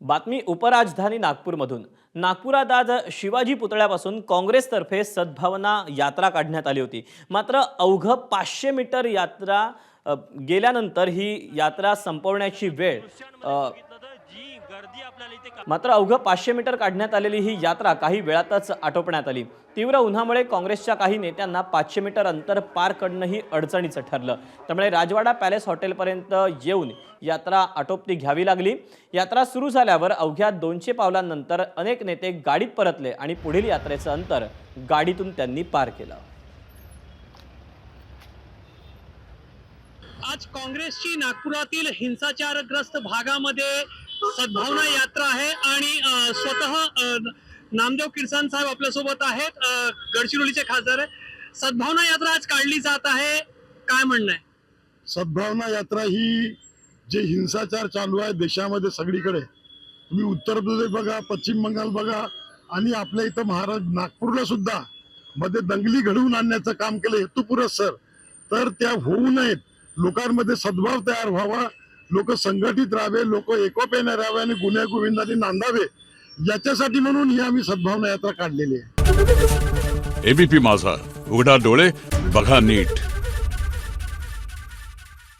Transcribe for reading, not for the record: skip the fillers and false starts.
बातमी उपराजधानी नागपूरमधून। नागपुरात आज शिवाजी पुतळ्यापासून काँग्रेसतर्फे सद्भावना यात्रा काढण्यात आली होती। मात्र अवघ 500 मीटर यात्रा गेल्यानंतर ही यात्रा संपवण्याची वेळ मात्र अवघ 500 मीटर काढण्यात आलेली ही यात्रा काही वेळातच आटोपण्यात आली। तीव्र उन्हामुळे काँग्रेसच्या काही नेत्यांना 500 मीटर अंतर पार करणंही अडचणीचं ठरलं। त्यामुळे राजवाडा पॅलेस हॉटेलपर्यंत येऊन यात्रा आटोपती घ्यावी लागली। यात्रा सुरू झाल्यावर अवघ्या 200 पावलांनंतर अनेक नेते गाडीत परतले आणि पुढील यात्रेचं अंतर गाडीतून त्यांनी पार केलं। आज काँग्रेसची नागपुरातील हिंसाचारग्रस्त भागामध्ये सद्भावना यात्रा आहे आणि स्वतः नामदेव किरसाण साहेब आपल्या सोबत आहेत, गडचिरोलीचे खासदार आहे। सद्भावना यात्रा आज काढली जात आहे, काय म्हणणं आहे? सद्भावना यात्रा ही जे हिंसाचार चालू आहे देशामध्ये सगळीकडे, तुम्ही उत्तर प्रदेश बघा, पश्चिम बंगाल बघा आणि आपल्या इथं महाराष्ट्र नागपूरला सुद्धा मध्ये दंगली घडवून आणण्याचं काम केलं हेतुपुरस्सर, तर त्या होऊ नयेत, लोकांमध्ये सद्भाव तयार व्हावा, लोक संघटित राहावे, लोक एकोप्याने राहावे आणि गुन्ह्या गोविंदाने नांदावे, याच्यासाठी म्हणून ही आम्ही सद्भावना यात्रा काढलेली आहे। एबीपी माझा, उघडा डोळे बघा नीट।